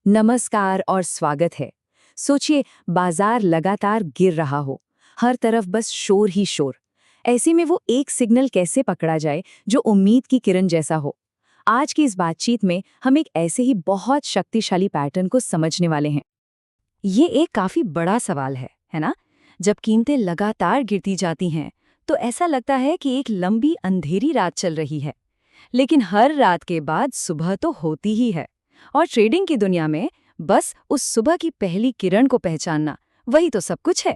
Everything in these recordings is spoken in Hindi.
नमस्कार और स्वागत है। सोचिए, बाजार लगातार गिर रहा हो, हर तरफ बस शोर ही शोर। ऐसे में वो एक सिग्नल कैसे पकड़ा जाए जो उम्मीद की किरण जैसा हो। आज की इस बातचीत में हम एक ऐसे ही बहुत शक्तिशाली पैटर्न को समझने वाले हैं। ये एक काफी बड़ा सवाल है ना? जब कीमतें लगातार गिरती जाती हैं तो ऐसा लगता है कि एक लंबी अंधेरी रात चल रही है, लेकिन हर रात के बाद सुबह तो होती ही है। और ट्रेडिंग की दुनिया में बस उस सुबह की पहली किरण को पहचानना, वही तो सब कुछ है।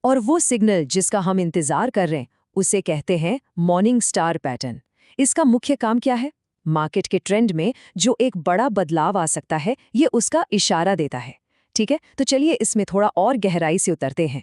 और वो सिग्नल जिसका हम इंतजार कर रहे हैं, उसे कहते हैं मॉर्निंग स्टार पैटर्न। इसका मुख्य काम क्या है? मार्केट के ट्रेंड में जो एक बड़ा बदलाव आ सकता है, ये उसका इशारा देता है। ठीक है, तो चलिए इसमें थोड़ा और गहराई से उतरते हैं।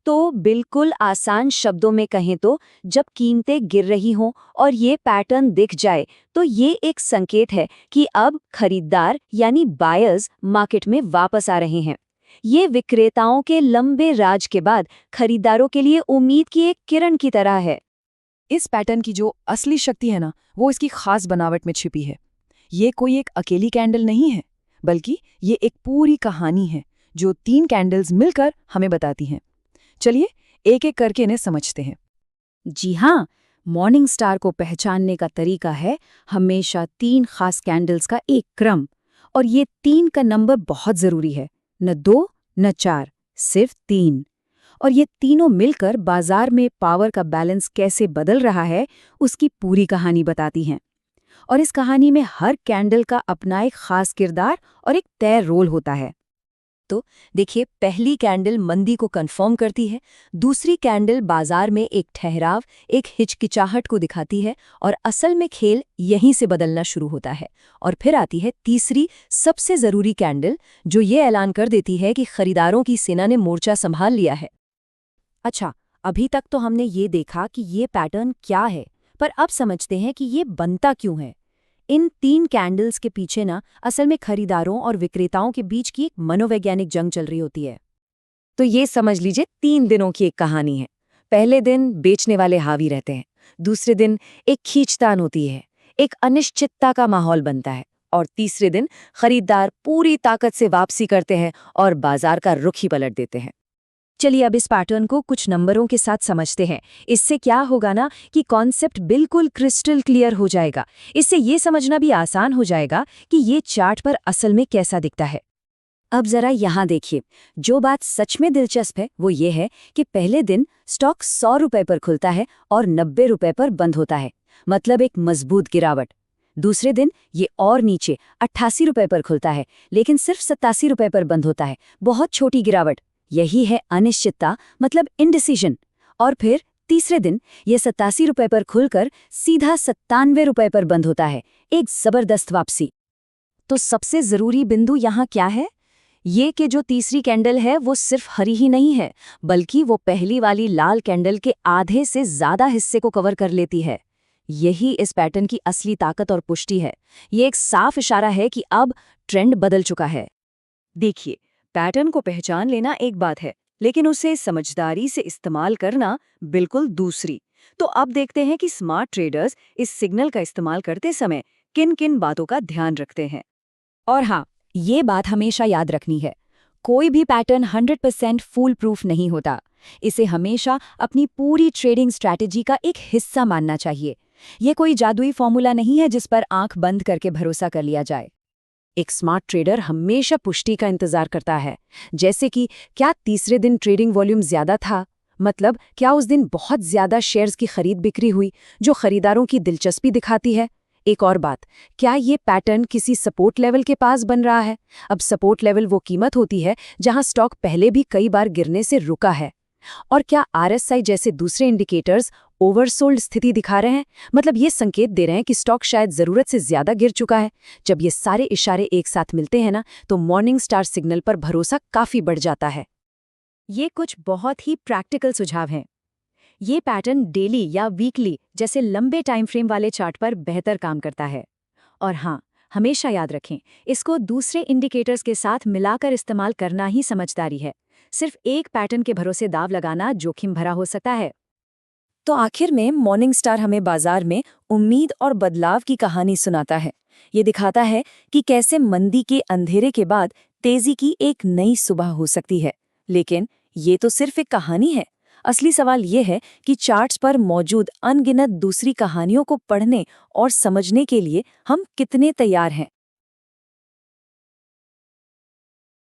तो बिल्कुल आसान शब्दों में कहें तो जब कीमतें गिर रही हों और ये पैटर्न दिख जाए तो ये एक संकेत है कि अब खरीदार यानी बायर्स मार्केट में वापस आ रहे हैं। ये विक्रेताओं के लंबे राज के बाद खरीदारों के लिए उम्मीद की एक किरण की तरह है। इस पैटर्न की जो असली शक्ति है ना, वो इसकी खास बनावट में छिपी है। ये कोई एक अकेली कैंडल नहीं है, बल्कि ये एक पूरी कहानी है जो 3 कैंडल्स मिलकर हमें बताती हैं। चलिए एक एक करके इन्हें समझते हैं। जी हाँ, मॉर्निंग स्टार को पहचानने का तरीका है हमेशा 3 खास कैंडल्स का एक क्रम। और ये 3 का नंबर बहुत जरूरी है, न 2 न 4, सिर्फ 3। और ये तीनों मिलकर बाजार में पावर का बैलेंस कैसे बदल रहा है, उसकी पूरी कहानी बताती हैं। और इस कहानी में हर कैंडल का अपना एक खास किरदार और एक तय रोल होता है। तो देखिए, पहली कैंडल मंदी को कंफर्म करती है, दूसरी कैंडल बाजार में एक ठहराव, एक हिचकिचाहट को दिखाती है और असल में खेल यहीं से बदलना शुरू होता है। और फिर आती है तीसरी, सबसे जरूरी कैंडल, जो ये ऐलान कर देती है कि खरीदारों की सेना ने मोर्चा संभाल लिया है। अच्छा, अभी तक तो हमने ये देखा कि ये पैटर्न क्या है, पर अब समझते हैं कि ये बनता क्यों है। इन 3 कैंडल्स के पीछे ना असल में खरीदारों और विक्रेताओं के बीच की एक मनोवैज्ञानिक जंग चल रही होती है। तो ये समझ लीजिए 3 दिनों की एक कहानी है। पहले दिन बेचने वाले हावी रहते हैं, दूसरे दिन एक खींचतान होती है, एक अनिश्चितता का माहौल बनता है, और तीसरे दिन खरीदार पूरी ताकत से वापसी करते हैं और बाजार का रुख ही पलट देते हैं। चलिए अब इस पैटर्न को कुछ नंबरों के साथ समझते हैं। इससे क्या होगा ना कि कॉन्सेप्ट बिल्कुल क्रिस्टल क्लियर हो जाएगा। इससे ये समझना भी आसान हो जाएगा कि ये चार्ट पर असल में कैसा दिखता है। अब जरा यहाँ देखिए, जो बात सच में दिलचस्प है वो ये है कि पहले दिन स्टॉक 100 रुपए पर खुलता है और 90 रुपए पर बंद होता है, मतलब एक मजबूत गिरावट। दूसरे दिन ये और नीचे 88 रुपए पर खुलता है, लेकिन सिर्फ 87 रुपए पर बंद होता है, बहुत छोटी गिरावट। यही है अनिश्चितता, मतलब इनडिसीजन। और फिर तीसरे दिन ये 87 रुपए पर खुलकर सीधा 97 रुपए पर बंद होता है, एक जबरदस्त वापसी। तो सबसे जरूरी बिंदु यहाँ क्या है? ये कि जो तीसरी कैंडल है वो सिर्फ हरी ही नहीं है, बल्कि वो पहली वाली लाल कैंडल के आधे से ज्यादा हिस्से को कवर कर लेती है। यही इस पैटर्न की असली ताकत और पुष्टि है। ये एक साफ इशारा है कि अब ट्रेंड बदल चुका है। देखिए, पैटर्न को पहचान लेना एक बात है, लेकिन उसे समझदारी से इस्तेमाल करना बिल्कुल दूसरी। तो अब देखते हैं कि स्मार्ट ट्रेडर्स इस सिग्नल का इस्तेमाल करते समय किन किन बातों का ध्यान रखते हैं। और हाँ, ये बात हमेशा याद रखनी है, कोई भी पैटर्न 100% फूल प्रूफ नहीं होता। इसे हमेशा अपनी पूरी ट्रेडिंग स्ट्रैटेजी का एक हिस्सा मानना चाहिए। ये कोई जादुई फॉर्मूला नहीं है जिस पर आंख बंद करके भरोसा कर लिया जाए। एक स्मार्ट ट्रेडर हमेशा पुष्टि का इंतजार करता है, जैसे कि क्या तीसरे दिन ट्रेडिंग वॉल्यूम ज्यादा था, मतलब क्या उस दिन बहुत ज्यादा शेयर्स की खरीद बिक्री हुई जो खरीदारों की दिलचस्पी दिखाती है। एक और बात, क्या ये पैटर्न किसी सपोर्ट लेवल के पास बन रहा है? अब सपोर्ट लेवल वो कीमत होती है जहां स्टॉक पहले भी कई बार गिरने से रुका है। और क्या आरएसआई जैसे दूसरे इंडिकेटर्स ओवरसोल्ड स्थिति दिखा रहे हैं, मतलब ये संकेत दे रहे हैं कि स्टॉक शायद जरूरत से ज्यादा गिर चुका है। जब ये सारे इशारे एक साथ मिलते हैं ना, तो मॉर्निंग स्टार सिग्नल पर भरोसा काफी बढ़ जाता है। ये कुछ बहुत ही प्रैक्टिकल सुझाव हैं। ये पैटर्न डेली या वीकली जैसे लंबे टाइम फ्रेम वाले चार्ट पर बेहतर काम करता है। और हाँ, हमेशा याद रखें, इसको दूसरे इंडिकेटर्स के साथ मिलाकर इस्तेमाल करना ही समझदारी है। सिर्फ एक पैटर्न के भरोसे दाव लगाना जोखिम भरा हो सकता है। तो आखिर में मॉर्निंग स्टार हमें बाजार में उम्मीद और बदलाव की कहानी सुनाता है। ये दिखाता है कि कैसे मंदी के अंधेरे के बाद तेजी की एक नई सुबह हो सकती है। लेकिन ये तो सिर्फ एक कहानी है। असली सवाल ये है कि चार्ट्स पर मौजूद अनगिनत दूसरी कहानियों को पढ़ने और समझने के लिए हम कितने तैयार हैं।